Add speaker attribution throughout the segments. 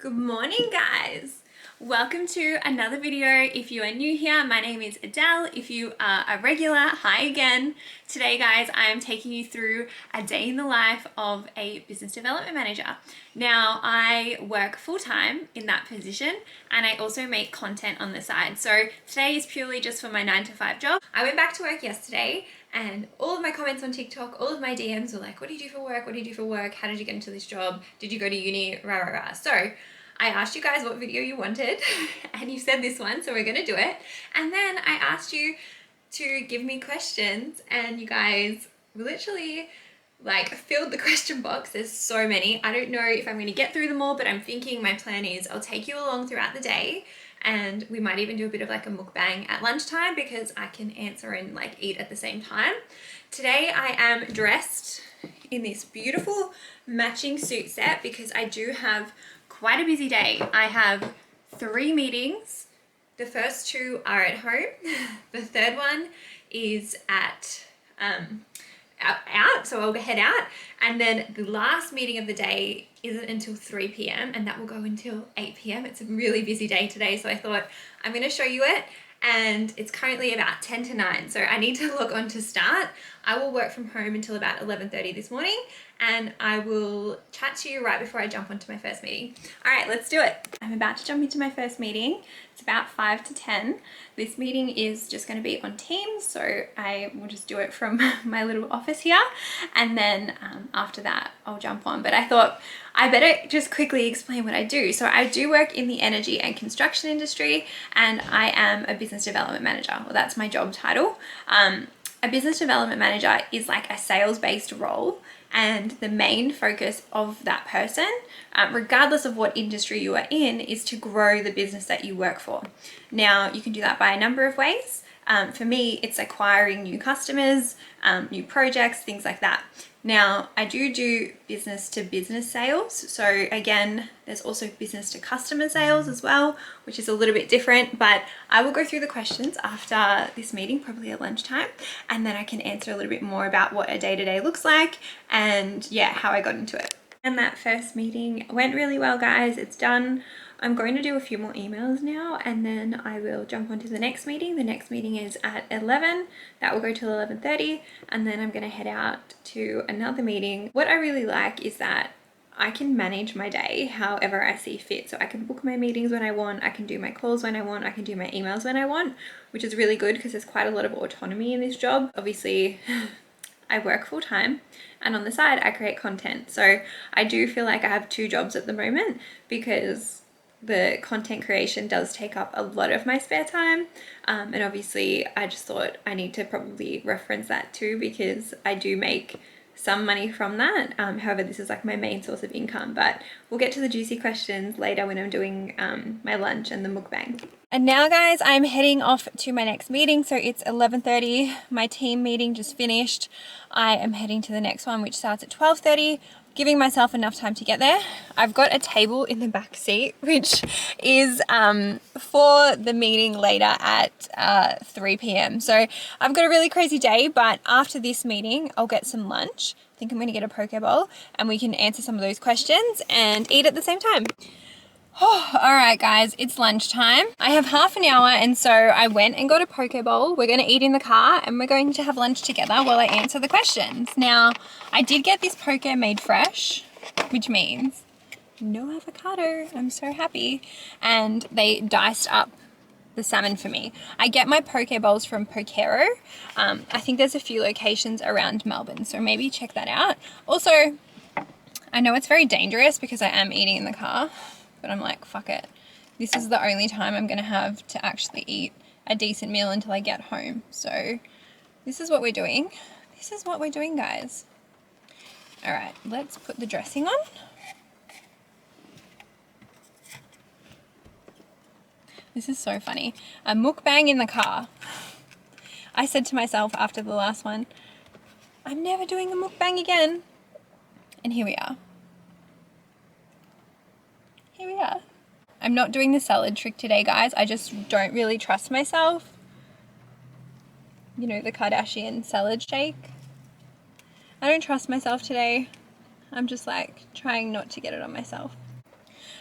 Speaker 1: Good morning, guys. Welcome to another video. If you are new here, my name is Adele. If you are a regular, hi again. Today, guys, I am taking you through a day in the life of a business development manager. Now, I work full-time in that position and I also make content on the side. So today is purely just for my 9-to-5 job. I went back to work yesterday and all of my comments on TikTok, all of my DMs were like, what do you do for work? What do you do for work? How did you get into this job? Did you go to uni? Rah, rah, rah. So I asked you guys what video you wanted and you said this one, so we're gonna do it. And then I asked you to give me questions and you guys literally filled the question box. There's so many. I don't know if I'm gonna get through them all, but I'm thinking my plan is I'll take you along throughout the day and we might even do a bit of like a mukbang at lunchtime because I can answer and eat at the same time. Today I am dressed in this beautiful matching suit set because I do have quite a busy day. I have 3 meetings. The first 2 are at home. The third one is at out, so I'll head out. And then the last meeting of the day isn't until 3 p.m. and that will go until 8 p.m. It's a really busy day today, so I thought I'm going to show you it. And it's currently about 10 to 9, so I need to log on to start. I will work from home until about 11:30 this morning, and I will chat to you right before I jump onto my first meeting. All right, let's do it. I'm about to jump into my first meeting. It's about 5 to 10. This meeting is just going to be on Teams, so I will just do it from my little office here, and then after that I'll jump on. But I thought I better just quickly explain what I do. So I do work in the energy and construction industry, and I am a business development manager. Well, that's my job title. A business development manager is like a sales-based role, and the main focus of that person, regardless of what industry you are in, is to grow the business that you work for. Now, you can do that by a number of ways. For me, it's acquiring new customers, new projects, things like that. Now, I do business to business sales. So again, there's also business to customer sales as well, which is a little bit different, but I will go through the questions after this meeting, probably at lunchtime, and then I can answer a little bit more about what a day-to-day looks like and yeah, how I got into it. And that first meeting went really well, guys. It's done. I'm going to do a few more emails now and then I will jump onto the next meeting. The next meeting is at 11. That will go till 11:30 and then I'm going to head out to another meeting. What I really like is that I can manage my day however I see fit. So I can book my meetings when I want, I can do my calls when I want, I can do my emails when I want, which is really good because there's quite a lot of autonomy in this job. Obviously, I work full time and on the side I create content. So I do feel like I have 2 jobs at the moment because the content creation does take up a lot of my spare time. And obviously I just thought I need to probably reference that too because I do make some money from that. However, this is like my main source of income, but we'll get to the juicy questions later when I'm doing my lunch and the mukbang. And now, guys, I'm heading off to my next meeting. So it's 11:30. My team meeting just finished. I am heading to the next one, which starts at 12:30. Giving myself enough time to get there. I've got a table in the back seat, which is for the meeting later at 3 p.m. So I've got a really crazy day, but after this meeting, I'll get some lunch. I think I'm gonna get a poke bowl and we can answer some of those questions and eat at the same time. Oh, all right, guys, it's lunchtime. I have half an hour, and so I went and got a poke bowl. We're going to eat in the car, and we're going to have lunch together while I answer the questions. Now, I did get this poke made fresh, which means no avocado. I'm so happy. And they diced up the salmon for me. I get my poke bowls from Pokero. I think there's a few locations around Melbourne, so maybe check that out. Also, I know it's very dangerous because I am eating in the car, but I'm like, fuck it. This is the only time I'm gonna have to actually eat a decent meal until I get home. So this is what we're doing. This is what we're doing, guys. All right, let's put the dressing on. This is so funny. A mukbang in the car. I said to myself after the last one, I'm never doing a mukbang again. And here we are. Here we are. I'm not doing the salad trick today, guys. I just don't really trust myself. You know, the Kardashian salad shake. I don't trust myself today. I'm just like trying not to get it on myself.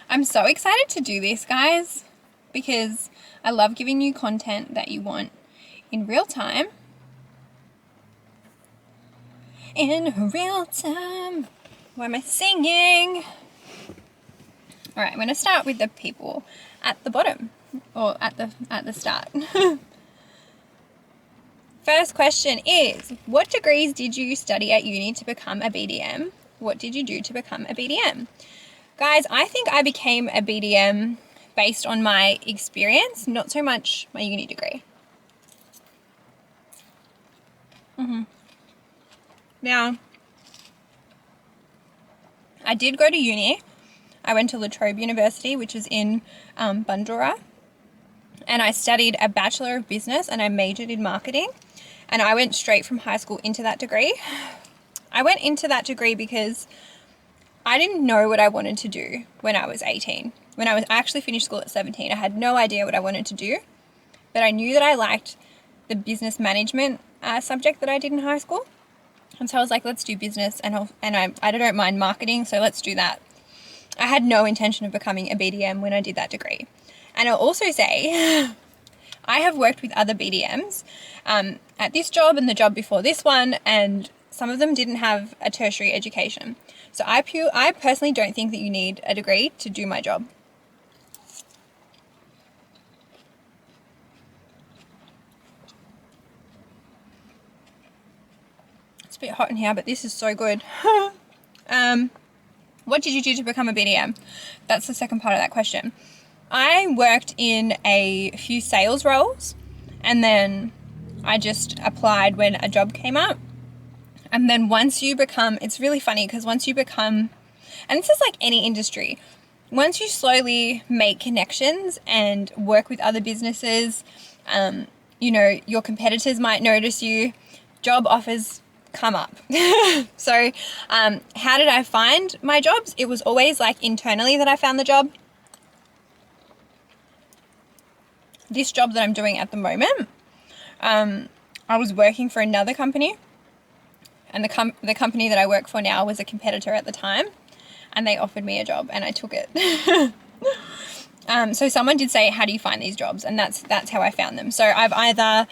Speaker 1: I'm so excited to do this, guys, because I love giving you content that you want in real time. In real time. Why am I singing? All right, I'm going to start with the people at the bottom, or at the start. First question is, what degrees did you study at uni to become a BDM? What did you do to become a BDM? Guys, I think I became a BDM based on my experience, not so much my uni degree. Now, I did go to uni. I went to La Trobe University, which is in Bundoora, and I studied a Bachelor of Business and I majored in marketing, and I went straight from high school into that degree. I went into that degree because I didn't know what I wanted to do when I was 18. I actually finished school at 17, I had no idea what I wanted to do, but I knew that I liked the business management subject that I did in high school. And so I was like, let's do business, and I don't mind marketing, so let's do that. I had no intention of becoming a BDM when I did that degree. And I'll also say, I have worked with other BDMs at this job and the job before this one, and some of them didn't have a tertiary education. So I personally don't think that you need a degree to do my job. It's a bit hot in here, but this is so good. What did you do to become a BDM? That's the second part of that question. I worked in a few sales roles, and then I just applied when a job came up. And then once you become, it's really funny because once you become, and this is like any industry, once you slowly make connections and work with other businesses, you know, your competitors might notice you, job offers come up. So how did I find my jobs? It was always like internally that I found the job. This job that I'm doing at the moment, I was working for another company, and the company that I work for now was a competitor at the time, and they offered me a job and I took it. So someone did say, how do you find these jobs? And that's how I found them. So I've either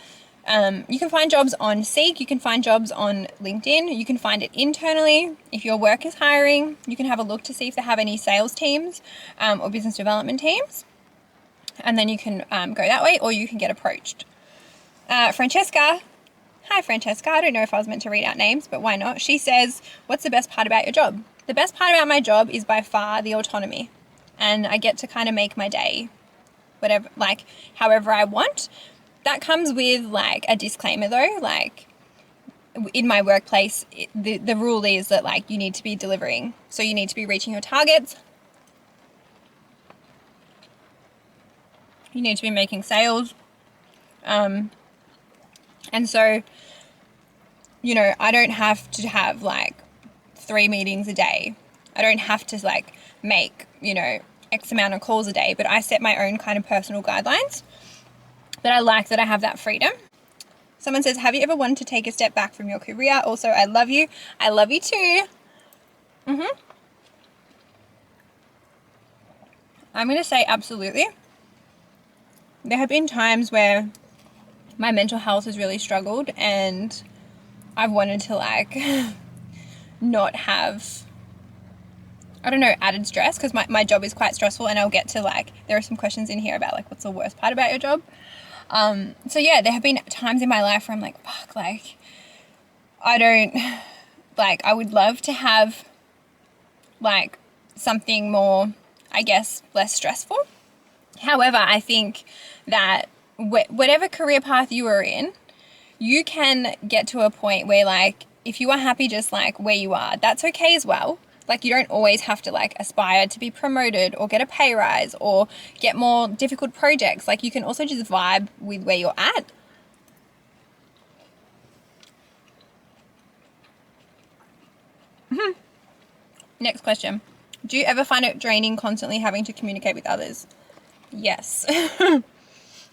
Speaker 1: you can find jobs on Seek, you can find jobs on LinkedIn, you can find it internally. If your work is hiring, you can have a look to see if they have any sales teams or business development teams, and then you can go that way, or you can get approached. Francesca, hi Francesca, I don't know if I was meant to read out names, but why not? She says, what's the best part about your job? The best part about my job is by far the autonomy, and I get to kind of make my day whatever, like however I want. That comes with like a disclaimer though, like in my workplace, the rule is that like you need to be delivering. So you need to be reaching your targets. You need to be making sales. And so, you know, I don't have to have like 3 meetings a day. I don't have to like make, you know, X amount of calls a day, but I set my own kind of personal guidelines. But I like that I have that freedom. Someone says, have you ever wanted to take a step back from your career? Also, I love you. I love you too. I'm going to say absolutely. There have been times where my mental health has really struggled, and I've wanted to like not have, I don't know, added stress, because my job is quite stressful, and I'll get to like, there are some questions in here about like what's the worst part about your job. So yeah, there have been times in my life where I'm like, fuck, like I would love to have like something more, I guess, less stressful. However, I think that whatever career path you are in, you can get to a point where like, if you are happy just like where you are, that's okay as well. Like you don't always have to like aspire to be promoted or get a pay rise or get more difficult projects. Like you can also just vibe with where you're at. Next question. Do you ever find it draining constantly having to communicate with others? Yes.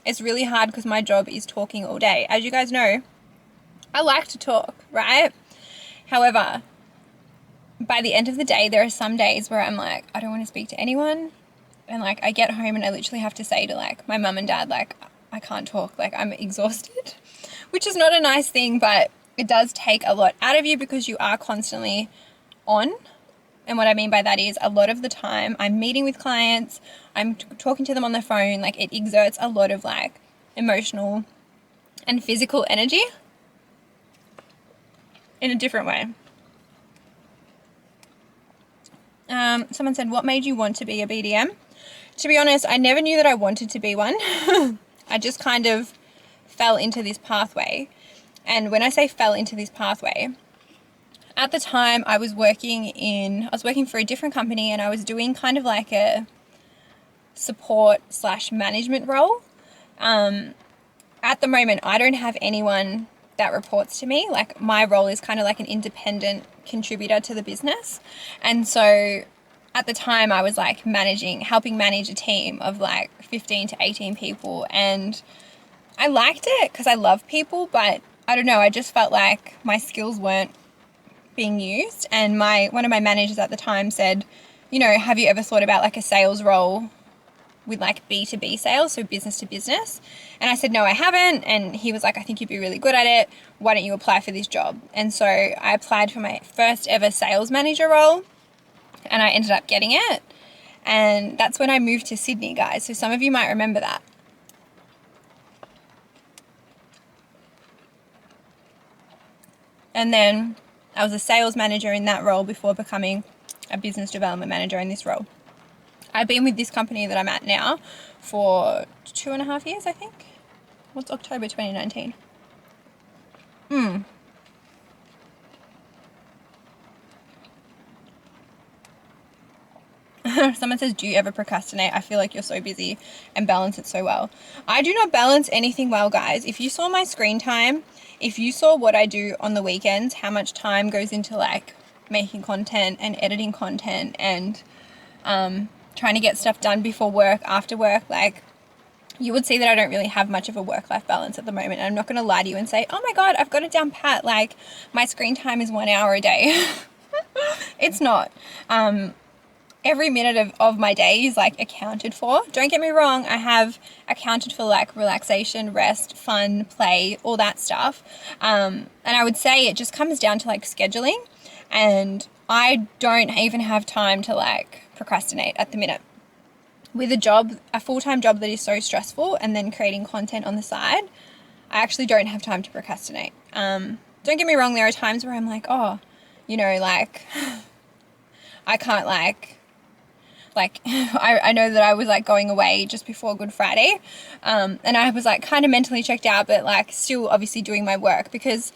Speaker 1: It's really hard because my job is talking all day. As you guys know, I like to talk, right? However, by the end of the day, there are some days where I'm like, I don't want to speak to anyone.
Speaker 2: And like I get home and I literally have to say to like my mum and dad, like, I can't talk, like I'm exhausted, which is not a nice thing, but it does take a lot out of you because you are constantly on. And what I mean by that is a lot of the time I'm meeting with clients, I'm talking to them on the phone, like it exerts a lot of like emotional and physical energy in a different way. Someone said, what made you want to be a BDM? To be honest, I never knew that I wanted to be one. I just kind of fell into this pathway. And when I say fell into this pathway, at the time I was working for a different company, and I was doing kind of like a support / management role. At the moment, I don't have anyone that reports to me. Like my role is kind of like an independent contributor to the business. And so at the time I was like helping manage a team of like 15 to 18 people. And I liked it because I love people, but I don't know, I just felt like my skills weren't being used. And one of my managers at the time said, you know, have you ever thought about like a sales role with like B2B sales, so business to business? And I said, no, I haven't. And he was like, I think you'd be really good at it. Why don't you apply for this job? And so I applied for my first ever sales manager role, and I ended up getting it. And that's when I moved to Sydney, guys. So some of you might remember that. And then I was a sales manager in that role before becoming a business development manager in this role. I've been with this company that I'm at now for 2.5 years, I think. What's October 2019? Someone says, do you ever procrastinate? I feel like you're so busy and balance it so well. I do not balance anything well, guys. If you saw my screen time, if you saw what I do on the weekends, how much time goes into like making content and editing content and trying to get stuff done before work, after work, like you would see that I don't really have much of a work-life balance at the moment. And I'm not going to lie to you and say, oh my God, I've got it down pat. Like my screen time is 1 hour a day. It's not. Every minute of my day is like accounted for. Don't get me wrong, I have accounted for like relaxation, rest, fun, play, all that stuff. And I would say it just comes down to like scheduling, and I don't even have time to like procrastinate at the minute. With a full-time job that is so stressful, and then creating content on the side, I actually don't have time to procrastinate. Don't get me wrong, there are times where I'm like, oh, you know, like I can't like I know that I was like going away just before Good Friday, and I was like kind of mentally checked out, but like still obviously doing my work because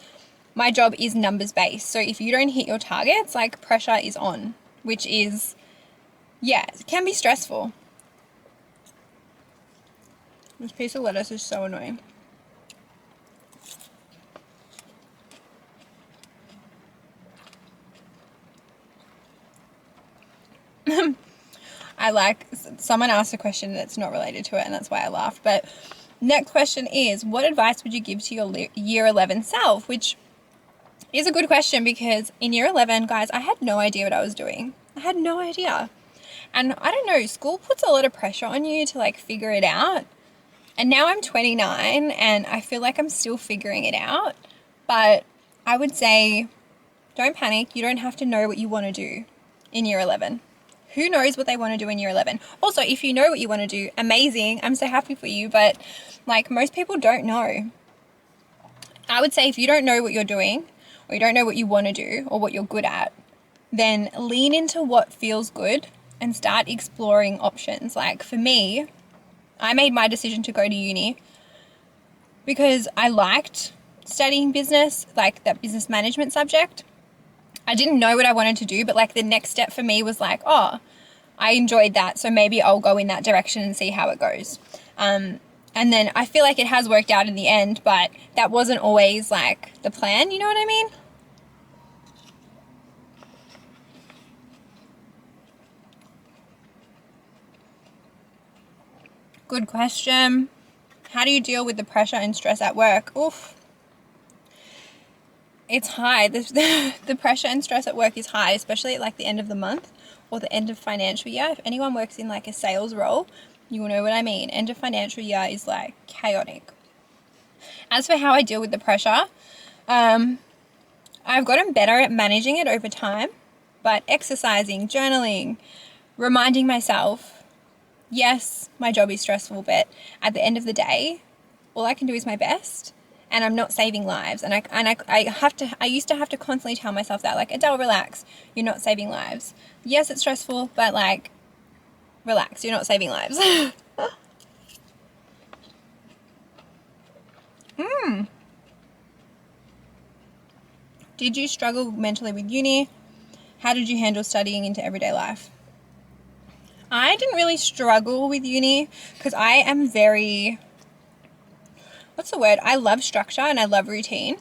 Speaker 2: my job is numbers based. So if you don't hit your targets, like pressure is on, which is, yeah, it can be stressful. This piece of lettuce is so annoying. Someone asked a question that's not related to it, and that's why I laughed. But next question is, what advice would you give to your year 11 self? Which is a good question because in year 11, guys, I had no idea what I was doing. I had no idea. And I don't know, school puts a lot of pressure on you to like figure it out. And now I'm 29 and I feel like I'm still figuring it out. But I would say, don't panic. You don't have to know what you want to do in year 11. Who knows what they want to do in year 11? Also, if you know what you want to do, amazing. I'm so happy for you. But like most people don't know. I would say if you don't know what you're doing, or you don't know what you want to do or what you're good at, then lean into what feels good and start exploring options. Like for me, I made my decision to go to uni because I liked studying business, like that business management subject. I didn't know what I wanted to do, but like the next step for me was like, oh, I enjoyed that, so maybe I'll go in that direction and see how it goes. And then I feel like it has worked out in the end, but that wasn't always like the plan, you know what I mean? Good question. How do you deal with the pressure and stress at work? Oof. It's high. The pressure and stress at work is high, especially at like the end of the month or the end of financial year. If anyone works in like a sales role, you will know what I mean. End of financial year is like chaotic. As for how I deal with the pressure, I've gotten better at managing it over time, but exercising, journaling, reminding myself, yes, my job is stressful, but at the end of the day, all I can do is my best, and I'm not saving lives. And I used to have to constantly tell myself that, like, Adele, relax, you're not saving lives. Yes, it's stressful, but like, relax, you're not saving lives. Did you struggle mentally with uni? How did you handle studying into everyday life? I didn't really struggle with uni because I am very, what's the word? I love structure and I love routine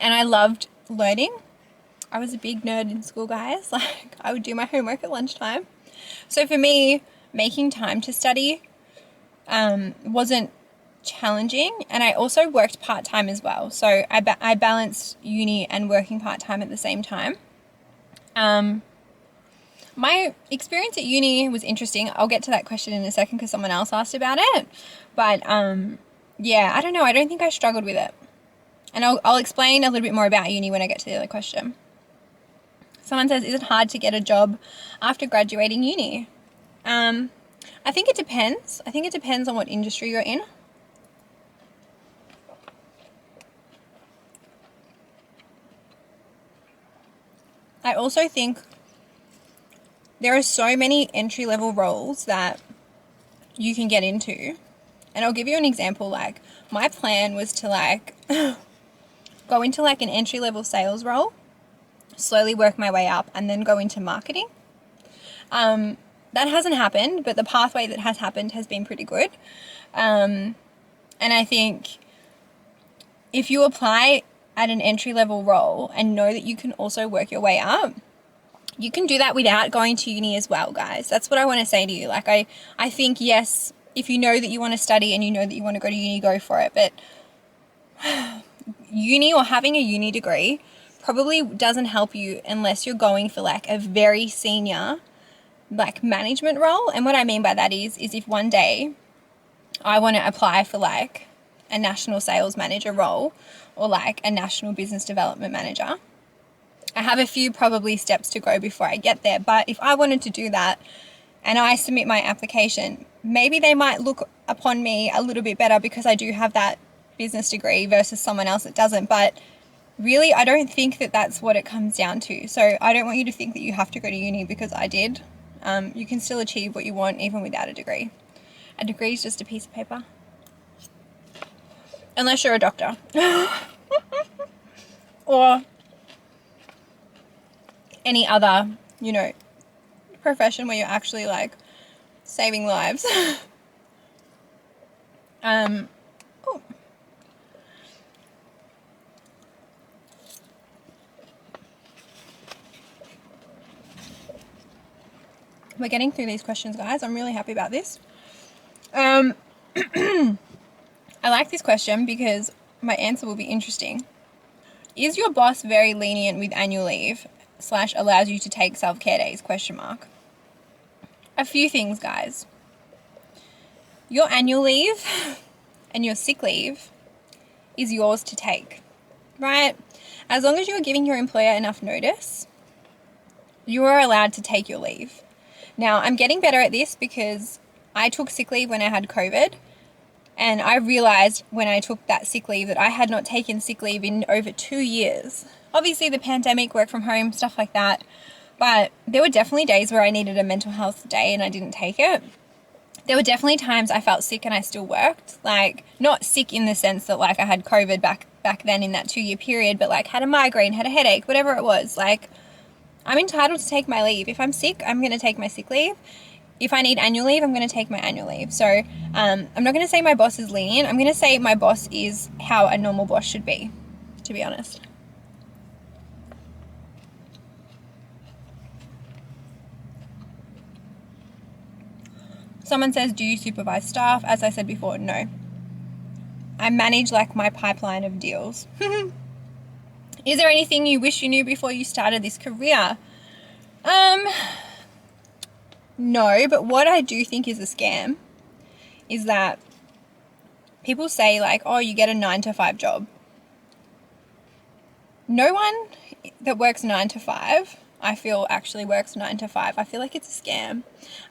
Speaker 2: and I loved learning. I was a big nerd in school, guys. Like, I would do my homework at lunchtime. So for me, making time to study wasn't challenging, and I also worked part-time as well. So I balanced uni and working part-time at the same time. My experience at uni was interesting. I'll get to that question in a second because someone else asked about it. But yeah, I don't know. I don't think I struggled with it. And I'll explain a little bit more about uni when I get to the other question. Someone says, is it hard to get a job after graduating uni? I think it depends. I think it depends on what industry you're in. I also think there are so many entry-level roles that you can get into. And I'll give you an example. Like, my plan was to like go into like an entry-level sales role, slowly work my way up, and then go into marketing. That hasn't happened, but the pathway that has happened has been pretty good. And I think if you apply at an entry-level role and know that you can also work your way up, you can do that without going to uni as well, guys. That's what I want to say to you. Like, I think, yes, if you know that you want to study and you know that you want to go to uni, go for it. But uni or having a uni degree probably doesn't help you unless you're going for like a very senior like management role. And what I mean by that is if one day I want to apply for like a national sales manager role or like a national business development manager, I have a few probably steps to go before I get there. But if I wanted to do that and I submit my application, maybe they might look upon me a little bit better because I do have that business degree versus someone else that doesn't. But really, I don't think that that's what it comes down to. So I don't want you to think that you have to go to uni because I did. You can still achieve what you want even without a degree. A degree is just a piece of paper. Unless you're a doctor. Or any other, you know, profession where you're actually like saving lives. Oh. We're getting through these questions, guys. I'm really happy about this. I like this question because my answer will be interesting. Is your boss very lenient with annual leave / allows you to take self-care days? ? A few things, guys. Your annual leave and your sick leave is yours to take, right? As long as you're giving your employer enough notice, you are allowed to take your leave. Now, I'm getting better at this because I took sick leave when I had COVID, and I realized when I took that sick leave that I had not taken sick leave in over 2 years. Obviously, the pandemic, work from home, stuff like that, but there were definitely days where I needed a mental health day and I didn't take it. There were definitely times I felt sick and I still worked. Like, not sick in the sense that like I had COVID back then in that 2-year period, but like had a migraine, had a headache, whatever it was. Like, I'm entitled to take my leave. If I'm sick, I'm going to take my sick leave. If I need annual leave, I'm going to take my annual leave. So I'm not going to say my boss is lenient. I'm going to say my boss is how a normal boss should be, to be honest. Someone says, do you supervise staff? As I said before, no. I manage like my pipeline of deals. Is there anything you wish you knew before you started this career? No, but what I do think is a scam is that people say like, oh, you get a 9 to 5 job. No one that works 9 to 5, I feel, actually works 9 to 5. I feel like it's a scam.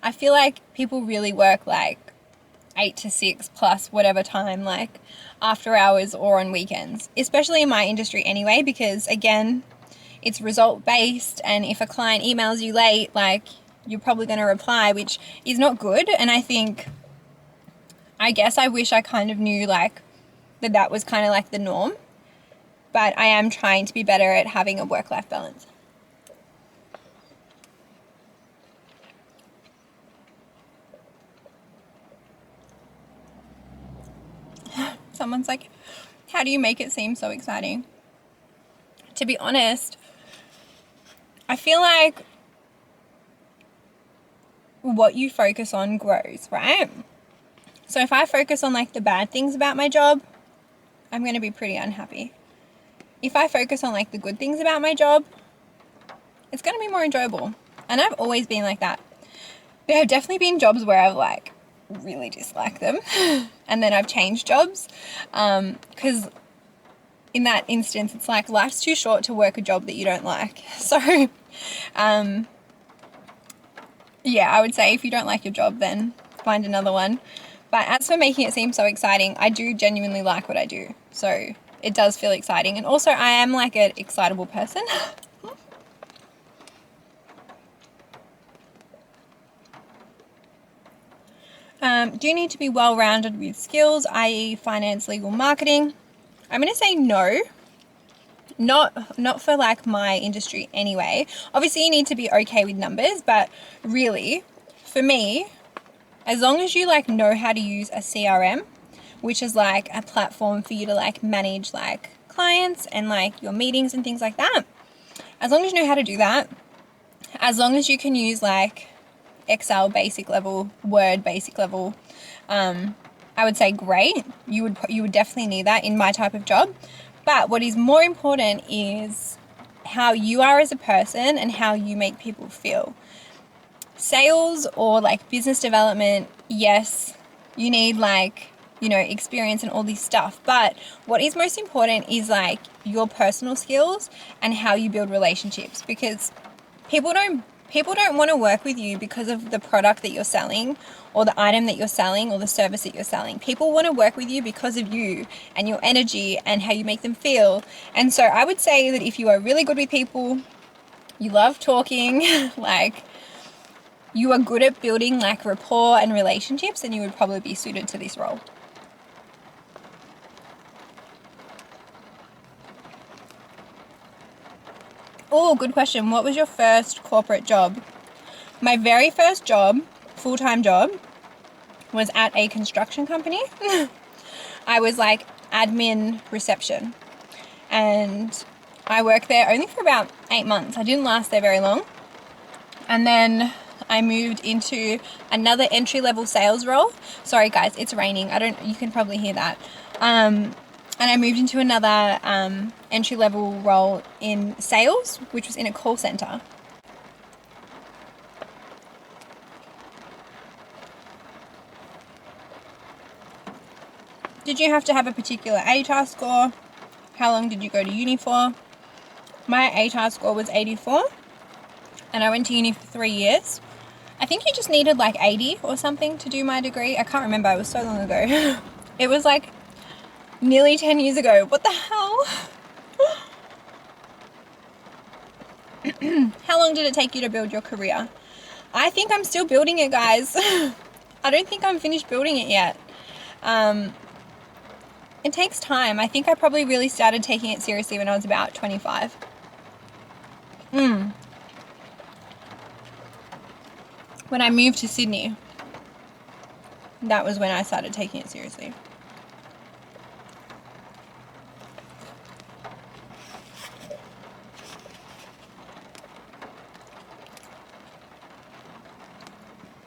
Speaker 2: I feel like people really work like 8 to 6 plus whatever time, like after hours or on weekends, especially in my industry anyway, because again, it's result based, and if a client emails you late, like you're probably going to reply, which is not good. And I guess I wish I kind of knew like that was kind of like the norm, but I am trying to be better at having a work-life balance. Someone's like, how do you make it seem so exciting? To be honest, I feel like what you focus on grows, right? So if I focus on like the bad things about my job, I'm going to be pretty unhappy. If I focus on like the good things about my job, it's going to be more enjoyable. And I've always been like that. There have definitely been jobs where I've like really disliked them and then I've changed jobs, because in that instance it's like life's too short to work a job that you don't like. So yeah, I would say if you don't like your job, then find another one. But as for making it seem so exciting, I do genuinely like what I do, so it does feel exciting. And also I am like an excitable person. Do you need to be well-rounded with skills, i.e. finance, legal, marketing? I'm going to say no. Not for like my industry anyway. Obviously you need to be okay with numbers, but really for me, as long as you like know how to use a CRM, which is like a platform for you to like manage like clients and like your meetings and things like that, as long as you know how to do that, as long as you can use like Excel basic level, Word basic level, I would say great. You would definitely need that in my type of job. But what is more important is how you are as a person and how you make people feel. Sales or like business development, yes, you need like, you know, experience and all this stuff. But what is most important is like your personal skills and how you build relationships, because people don't want to work with you because of the product that you're selling or the item that you're selling or the service that you're selling. People want to work with you because of you and your energy and how you make them feel. And so I would say that if you are really good with people, you love talking, like you are good at building like rapport and relationships, then you would probably be suited to this role. Oh, good question. What was your first corporate job? My very first job, full-time job, was at a construction company. I was like admin reception, and I worked there only for about 8 months. I didn't last there very long. And then I moved into another entry-level sales role. Sorry guys, it's raining. You can probably hear that. And I moved into another entry-level role in sales, which was in a call center. Did you have to have a particular ATAR score? How long did you go to uni for? My ATAR score was 84, and I went to uni for 3 years. I think you just needed like 80 or something to do my degree. I can't remember, it was so long ago. It was like nearly 10 years ago. What the hell? How long did it take you to build your career? I think I'm still building it, guys. I don't think I'm finished building it yet. It takes time. I think I probably really started taking it seriously when I was about 25. When I moved to Sydney, that was when I started taking it seriously.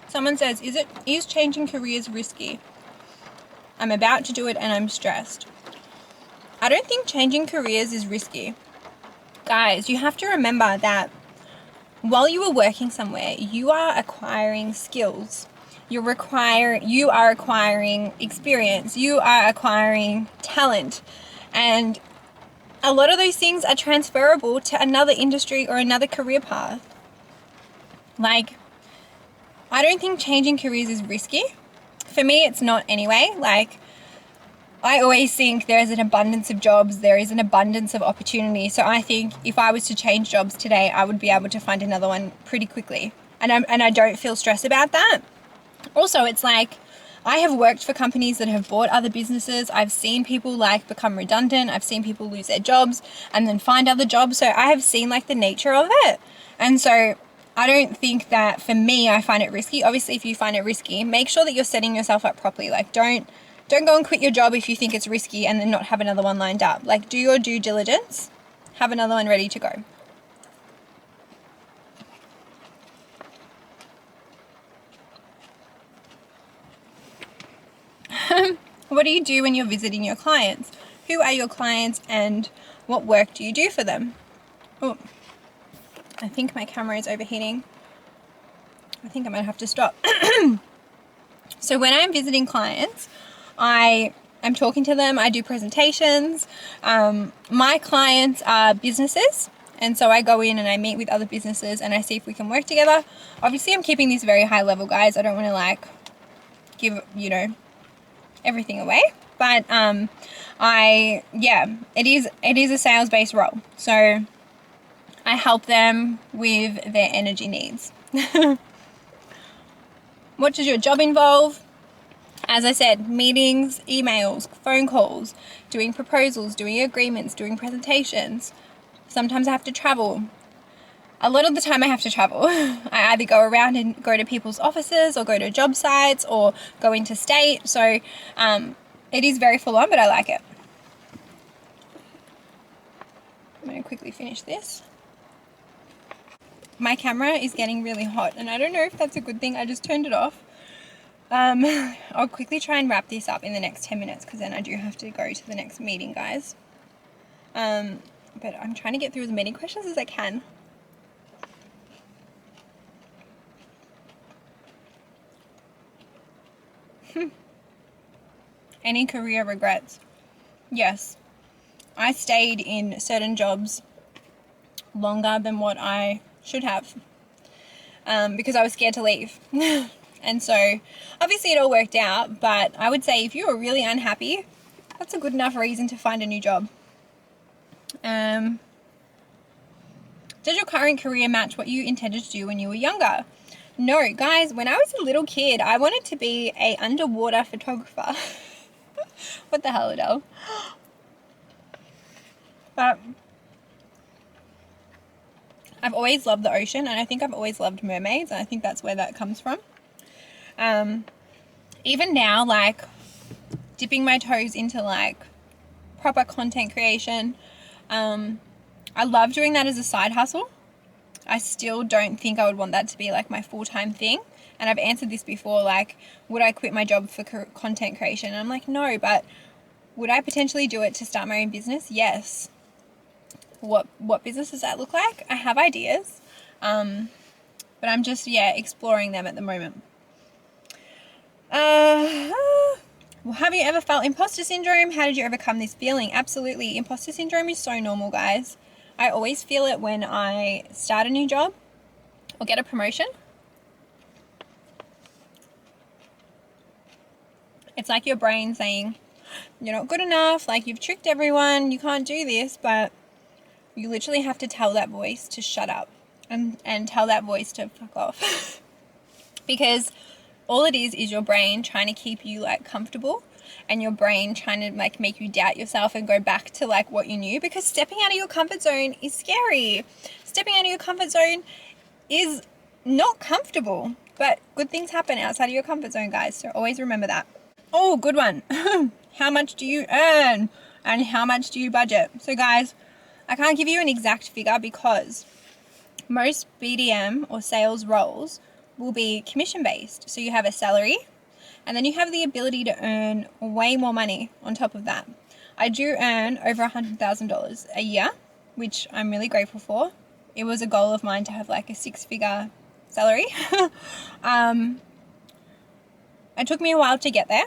Speaker 2: Someone says, is changing careers risky? I'm about to do it and I'm stressed. I don't think changing careers is risky. Guys, you have to remember that while you are working somewhere, you are acquiring skills. You are acquiring experience. You are acquiring talent. And a lot of those things are transferable to another industry or another career path. Like, I don't think changing careers is risky. For me, it's not anyway. Like, I always think there is an abundance of jobs, there is an abundance of opportunity. So I think if I was to change jobs today, I would be able to find another one pretty quickly. And I don't feel stressed about that. Also, it's like, I have worked for companies that have bought other businesses. I've seen people like become redundant. I've seen people lose their jobs and then find other jobs. So I have seen like the nature of it. And so I don't think that, for me, I find it risky. Obviously, if you find it risky, make sure that you're setting yourself up properly. Like, don't go and quit your job if you think it's risky and then not have another one lined up. Like, do your due diligence. Have another one ready to go. What do you do when you're visiting your clients? Who are your clients and what work do you do for them? Oh, I think my camera is overheating. I think I might have to stop. So when I'm visiting clients, I am talking to them. I do presentations. My clients are businesses. And so I go in and I meet with other businesses and I see if we can work together. Obviously, I'm keeping this very high level, guys. I don't want to like give, everything away. But it is a sales-based role. So I help them with their energy needs. What does your job involve? As I said, meetings, emails, phone calls, doing proposals, doing agreements, doing presentations. Sometimes I have to travel. A lot of the time I have to travel. I either go around and go to people's offices or go to job sites or go interstate. So it is very full on, but I like it. I'm going to quickly finish this. My camera is getting really hot and I don't know if that's a good thing. I just turned it off. I'll quickly try and wrap this up in the next 10 minutes because then I do have to go to the next meeting, guys. But I'm trying to get through as many questions as I can. Any career regrets? Yes. I stayed in certain jobs longer than what I should have because I was scared to leave. And so obviously it all worked out, but I would say if you are really unhappy, that's a good enough reason to find a new job. Does your current career match what you intended to do when you were younger? No, guys, when I was a little kid, I wanted to be a underwater photographer. What the hell, Adele? But I've always loved the ocean, and I think I've always loved mermaids, and I think that's where that comes from. Even now, like, dipping my toes into, like, proper content creation, I love doing that as a side hustle. I still don't think I would want that to be, like, my full-time thing. And I've answered this before, like, would I quit my job for content creation? And I'm like, no, but would I potentially do it to start my own business? Yes. What business does that look like? I have ideas, but I'm just, exploring them at the moment. Have you ever felt imposter syndrome? How did you overcome this feeling? Absolutely. Imposter syndrome is so normal, guys. I always feel it when I start a new job or get a promotion. It's like your brain saying, you're not good enough, like you've tricked everyone, you can't do this, but you literally have to tell that voice to shut up and tell that voice to fuck off. Because all it is your brain trying to keep you, like, comfortable, and your brain trying to, like, make you doubt yourself and go back to, like, what you knew, because stepping out of your comfort zone is scary. Stepping out of your comfort zone is not comfortable, but good things happen outside of your comfort zone, guys, so always remember that. Oh, good one. How much do you earn and how much do you budget? So, guys, I can't give you an exact figure because most BDM or sales roles will be commission based. So you have a salary and then you have the ability to earn way more money on top of that. I do earn over $100,000 a year, which I'm really grateful for. it was a goal of mine to have like a 6-figure salary. It took me a while to get there.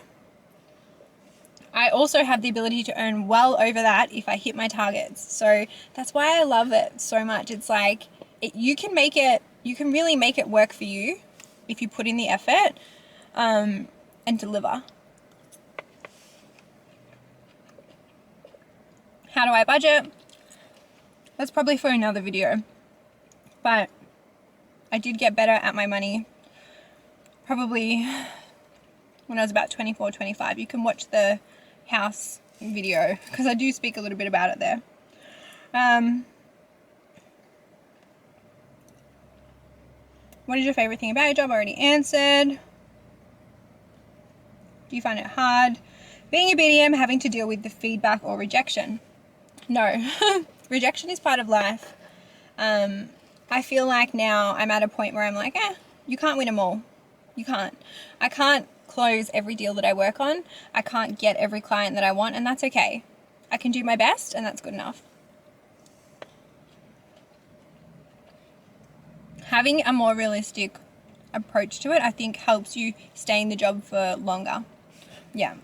Speaker 2: I also have the ability to earn well over that if I hit my targets. So that's why I love it so much. It's like you can really make it work for you if you put in the effort and deliver. How do I budget? That's probably for another video. But I did get better at my money probably when I was about 24, 25. You can watch the house video because I do speak a little bit about it there. What is your favorite thing about your job? I already answered. Do you find it hard being a BDM, having to deal with the feedback or rejection? No. Rejection is part of life. I feel like now I'm at a point where I'm like, you can't win them all. You can't. I can't close every deal that I work on. I can't get every client that I want, and that's okay. I can do my best, and that's good enough. Having a more realistic approach to it, I think, helps you stay in the job for longer. Yeah.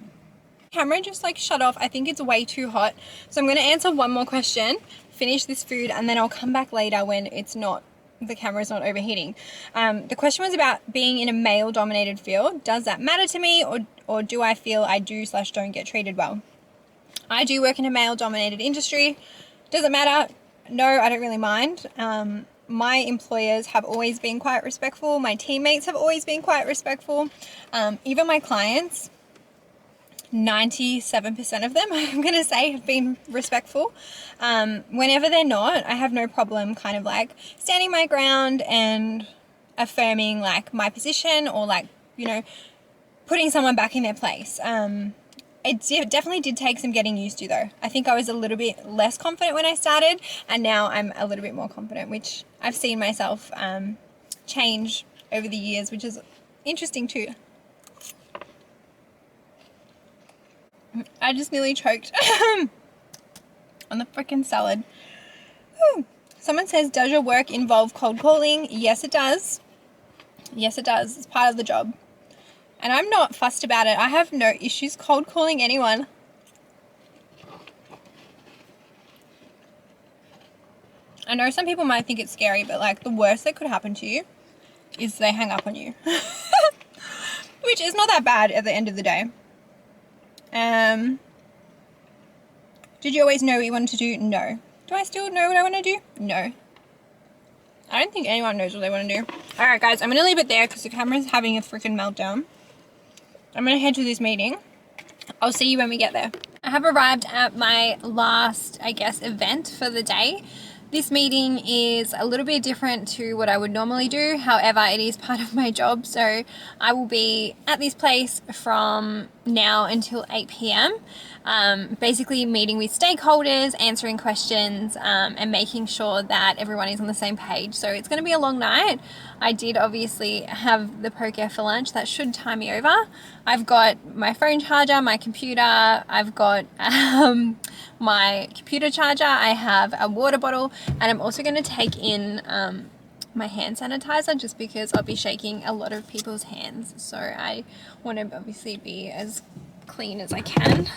Speaker 2: Camera just like shut off. I think it's way too hot. So I'm going to answer one more question, finish this food, and then I'll come back later when the camera's not overheating. The question was about being in a male-dominated field. Does that matter to me, or do I feel I do/don't get treated well? I do work in a male-dominated industry. Does it matter? No, I don't really mind. My employers have always been quite respectful. My teammates have always been quite respectful. Even my clients, 97% of them, I'm going to say, have been respectful. Whenever they're not, I have no problem kind of like standing my ground and affirming like my position, or like, putting someone back in their place. It definitely did take some getting used to though. I think I was a little bit less confident when I started, and now I'm a little bit more confident, which I've seen myself change over the years, which is interesting too. I just nearly choked on the freaking salad. Whew. Someone says, does your work involve cold calling? Yes, it does. Yes, it does. It's part of the job. And I'm not fussed about it. I have no issues cold calling anyone. I know some people might think it's scary, but like the worst that could happen to you is they hang up on you. Which is not that bad at the end of the day. Did you always know what you wanted to do? No. Do I still know what I want to do? No. I don't think anyone knows what they want to do. Alright guys, I'm going to leave it there because the camera's having a freaking meltdown. I'm going to head to this meeting. I'll see you when we get there. I have arrived at my last, I guess, event for the day. This meeting is a little bit different to what I would normally do. However, it is part of my job. So I will be at this place from now until 8 p.m. Basically meeting with stakeholders, answering questions, and making sure that everyone is on the same page. So it's going to be a long night. I did obviously have the poke for lunch. That should tie me over. I've got my phone charger, my computer. I've got my computer charger. I have a water bottle, and I'm also going to take in my hand sanitizer just because I'll be shaking a lot of people's hands. So I want to obviously be as clean as I can.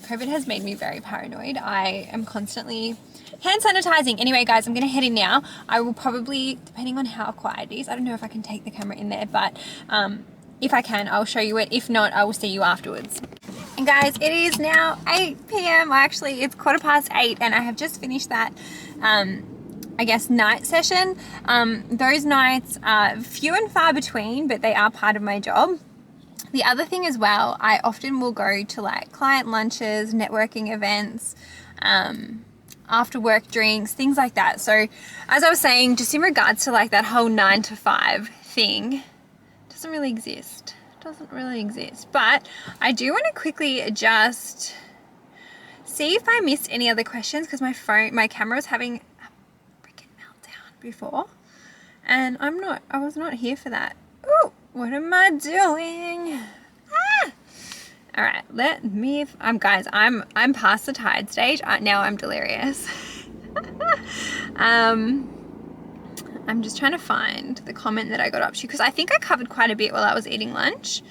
Speaker 2: COVID has made me very paranoid. I am constantly hand sanitizing. Anyway, guys, I'm going to head in now. I will probably, depending on how quiet it is, I don't know if I can take the camera in there, but if I can, I'll show you it. If not, I will see you afterwards. And guys, it is now 8 p.m. Actually, it's 8:15, and I have just finished that I guess night session. Those nights are few and far between, but they are part of my job. The other thing as well, I often will go to like client lunches, networking events, after work drinks, things like that. So as I was saying, just in regards to like that whole 9 to 5 thing, doesn't really exist. But I do want to quickly just see if I missed any other questions, because my camera was having a freaking meltdown before, and I was not here for that. Ooh, what am I doing? All right, guys, I'm past the tired stage. Now I'm delirious. I'm just trying to find the comment that I got up to because I think I covered quite a bit while I was eating lunch.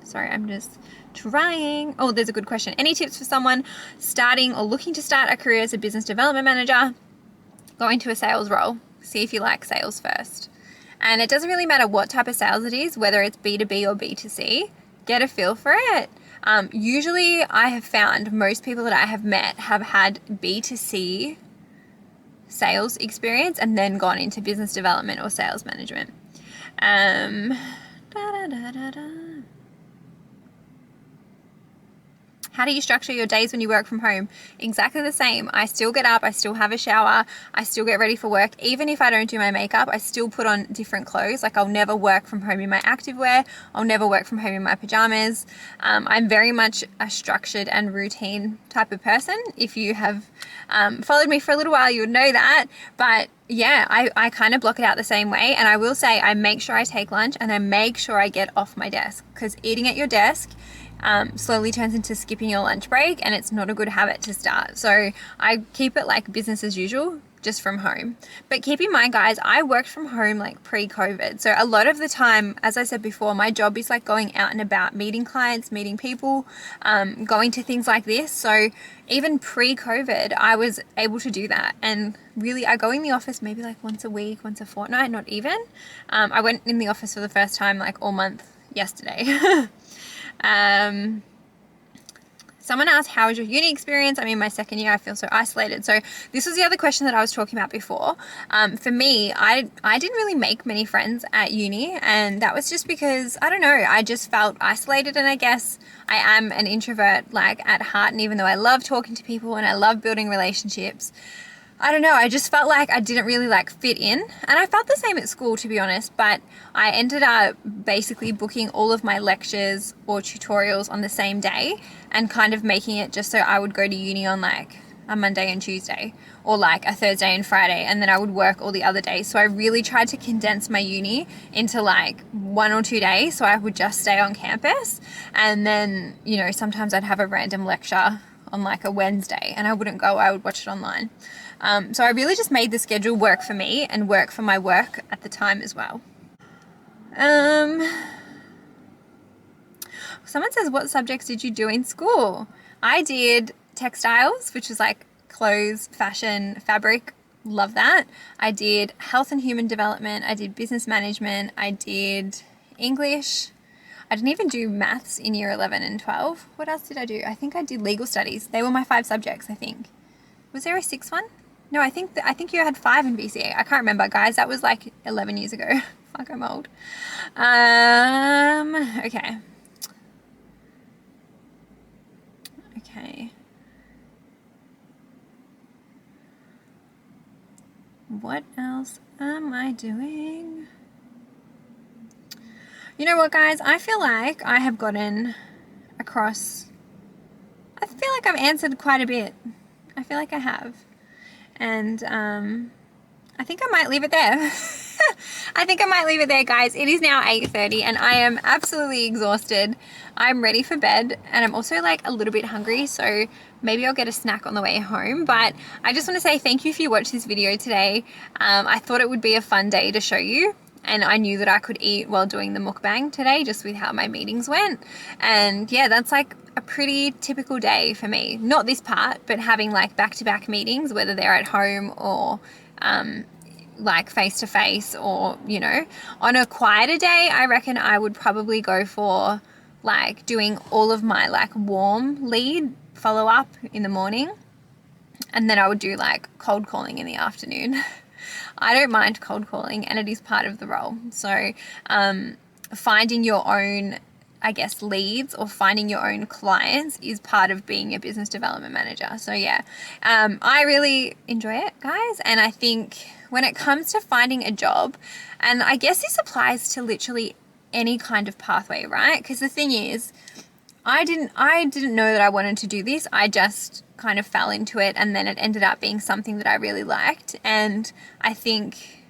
Speaker 2: Sorry, I'm just trying. Oh, there's a good question. Any tips for someone starting or looking to start a career as a business development manager? Go into a sales role. See if you like sales first. And it doesn't really matter what type of sales it is, whether it's B2B or B2C. Get a feel for it. Usually I have found most people that I have met have had B2C sales experience and then gone into business development or sales management. How do you structure your days when you work from home? Exactly the same. I still get up, I still have a shower, I still get ready for work. Even if I don't do my makeup, I still put on different clothes. Like I'll never work from home in my activewear. I'll never work from home in my pajamas. I'm very much a structured and routine type of person. If you have followed me for a little while, you would know that. But yeah, I kind of block it out the same way. And I will say I make sure I take lunch and I make sure I get off my desk, because eating at your desk slowly turns into skipping your lunch break, and it's not a good habit to start. So I keep it like business as usual, just from home. But keep in mind, guys, I worked from home like pre-COVID. So a lot of the time, as I said before, my job is like going out and about, meeting clients, meeting people, going to things like this. So even pre-COVID, I was able to do that. And really, I go in the office maybe like once a week, once a fortnight, not even. I went in the office for the first time like all month yesterday. Someone asked, how was your uni experience? I'm in my second year. I feel so isolated. So this was the other question that I was talking about before. For me, I didn't really make many friends at uni, and that was just because, I don't know, I just felt isolated. And I guess I am an introvert like at heart. And even though I love talking to people and I love building relationships, I don't know, I just felt like I didn't really like fit in. And I felt the same at school, to be honest, but I ended up basically booking all of my lectures or tutorials on the same day and kind of making it just so I would go to uni on like a Monday and Tuesday, or like a Thursday and Friday, and then I would work all the other days. So I really tried to condense my uni into like 1 or 2 days so I would just stay on campus. And then, you know, sometimes I'd have a random lecture on like a Wednesday and I wouldn't go, I would watch it online. So I really just made the schedule work for me and work for my work at the time as well. Someone says, what subjects did you do in school? I did textiles, which is like clothes, fashion, fabric. Love that. I did health and human development. I did business management. I did English. I didn't even do maths in year 11 and 12. What else did I do? I think I did legal studies. They were my 5 subjects, I think. Was there a 6th one? No, I think you had 5 in BCA. I can't remember, guys. That was like 11 years ago. Fuck, I'm old. Okay. Okay. What else am I doing? You know what, guys? I feel like I have gotten across... I feel like I've answered quite a bit. I feel like I have. And I think I might leave it there. I think I might leave it there, guys. It is now 8:30 and I am absolutely exhausted. I'm ready for bed and I'm also like a little bit hungry, so maybe I'll get a snack on the way home. But I just want to say thank you if you watched this video today. I thought it would be a fun day to show you. And I knew that I could eat while doing the mukbang today, just with how my meetings went. And yeah, that's like a pretty typical day for me. Not this part, but having like back-to-back meetings, whether they're at home or like face-to-face, or, you know, on a quieter day, I reckon I would probably go for like doing all of my like warm lead follow-up in the morning. And then I would do like cold calling in the afternoon. I don't mind cold calling and it is part of the role. So finding your own, I guess, leads or finding your own clients is part of being a business development manager. So yeah, I really enjoy it, guys. And I think when it comes to finding a job, and I guess this applies to literally any kind of pathway, right? Because the thing is, I didn't know that I wanted to do this. I just kind of fell into it, and then it ended up being something that I really liked. And I think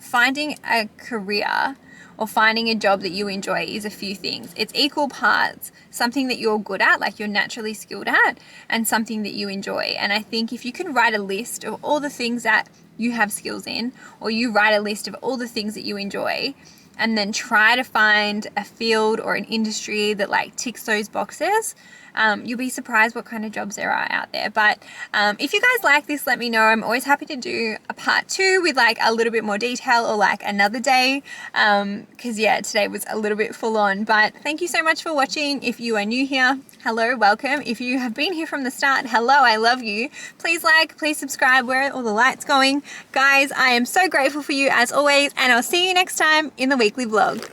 Speaker 2: finding a career or finding a job that you enjoy is a few things. It's equal parts something that you're good at, like you're naturally skilled at, and something that you enjoy. And I think if you can write a list of all the things that you have skills in, or you write a list of all the things that you enjoy, and then try to find a field or an industry that like ticks those boxes, you'll be surprised what kind of jobs there are out there. But if you guys like this, let me know. I'm always happy to do a part 2 with like a little bit more detail, or like another day, because yeah, today was a little bit full on. But thank you so much for watching. If you are new here, hello, welcome. If you have been here from the start, hello, I love you. Please like, please subscribe. Where are all the lights going? Guys, I am so grateful for you as always, and I'll see you next time in the weekly vlog.